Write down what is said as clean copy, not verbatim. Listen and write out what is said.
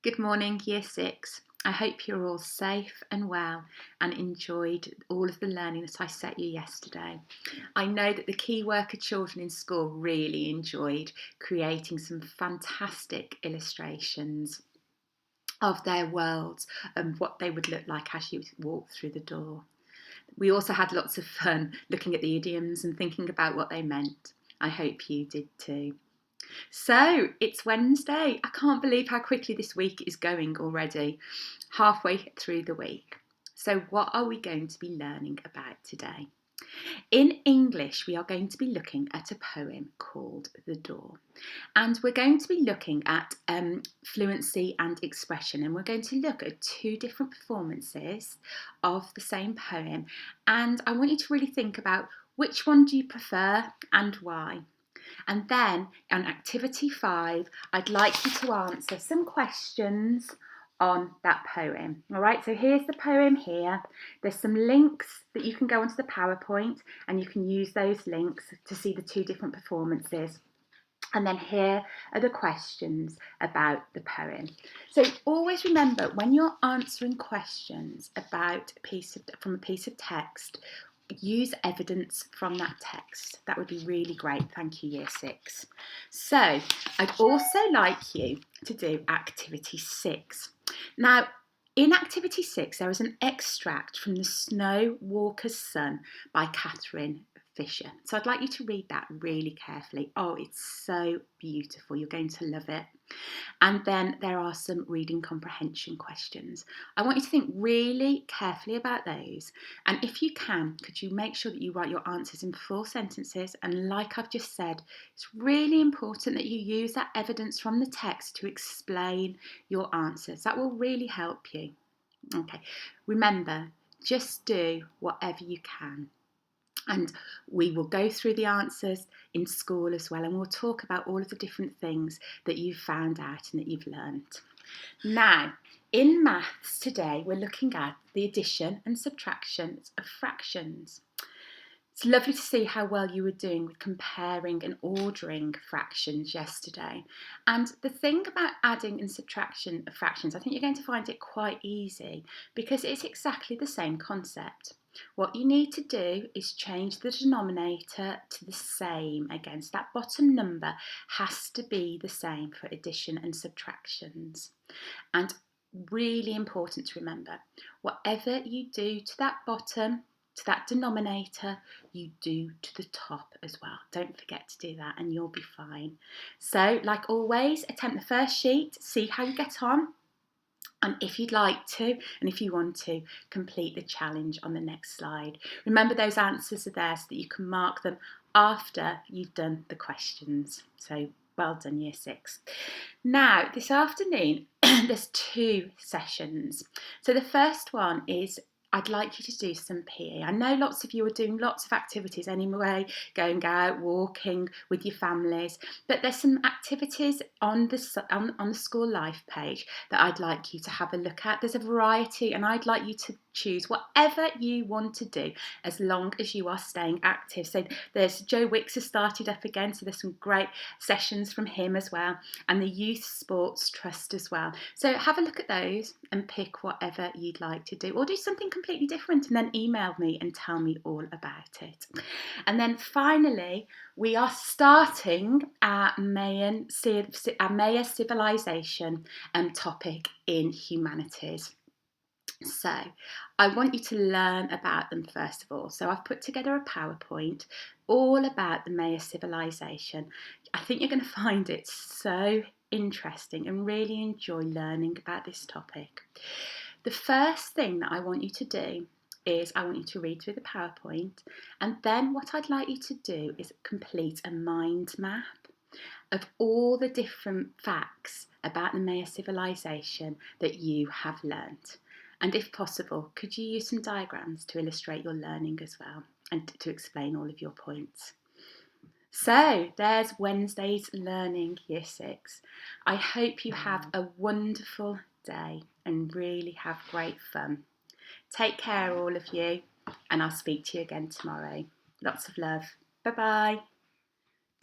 Good morning, Year 6. I hope you're all safe and well and enjoyed all of the learning that I set you yesterday. I know that the key worker children in school really enjoyed creating some fantastic illustrations of their worlds and what they would look like as you walk through the door. We also had lots of fun looking at the idioms and thinking about what they meant. I hope you did too. So it's Wednesday. I can't believe how quickly this week is going already, halfway through the week. So, what are we going to be learning about today? In English, we are going to be looking at a poem called The Door. And we're going to be looking at fluency and expression. And we're going to look at two different performances of the same poem. And I want you to really think about which one do you prefer and why. And then on activity 5, I'd like you to answer some questions on that poem. All right, so here's the poem here. There's some links that you can go onto the PowerPoint and you can use those links to see the two different performances. And then here are the questions about the poem. So always remember when you're answering questions about from a piece of text, use evidence from that text. That would be really great. Thank you, Year 6. So I'd also like you to do activity 6. Now, in activity 6, there is an extract from The Snow Walker's Son by Catherine Fisher. So I'd like you to read that really carefully. Oh, it's so beautiful. You're going to love it. And then there are some reading comprehension questions. I want you to think really carefully about those. And if you can, could you make sure that you write your answers in full sentences? And like I've just said, it's really important that you use that evidence from the text to explain your answers. That will really help you. Okay, remember, just do whatever you can. And we will go through the answers in school as well, and we'll talk about all of the different things that you've found out and that you've learned. Now, in maths today, we're looking at the addition and subtraction of fractions. It's lovely to see how well you were doing with comparing and ordering fractions yesterday. And the thing about adding and subtraction of fractions, I think you're going to find it quite easy because it's exactly the same concept. What you need to do is change the denominator to the same again. So that bottom number has to be the same for addition and subtractions. And really important to remember, whatever you do to that bottom, to that denominator, you do to the top as well. Don't forget to do that and you'll be fine. So, like always, attempt the first sheet, see how you get on. And if you'd like to, and if you want to, complete the challenge on the next slide. Remember those answers are there so that you can mark them after you've done the questions. So well done, Year 6. Now, this afternoon, there's 2 sessions. So the first one is I'd like you to do some PE. I know lots of you are doing lots of activities anyway, going out, walking with your families, but there's some activities on the School Life page that I'd like you to have a look at. There's a variety and I'd like you to choose whatever you want to do as long as you are staying active. So there's Joe Wicks has started up again, so there's some great sessions from him as well, and the Youth Sports Trust as well. So have a look at those and pick whatever you'd like to do, or do something completely different and then email me and tell me all about it. And then finally, we are starting our Mayan civilization topic in humanities. So I want you to learn about them first of all. So I've put together a PowerPoint all about the Maya civilization. I think you're going to find it so interesting and really enjoy learning about this topic. The first thing that I want you to do is I want you to read through the PowerPoint, and then what I'd like you to do is complete a mind map of all the different facts about the Maya civilization that you have learnt. And if possible, could you use some diagrams to illustrate your learning as well and to explain all of your points? So there's Wednesday's learning, Year 6. I hope you have a wonderful day and really have great fun. Take care, all of you, and I'll speak to you again tomorrow. Lots of love. Bye-bye.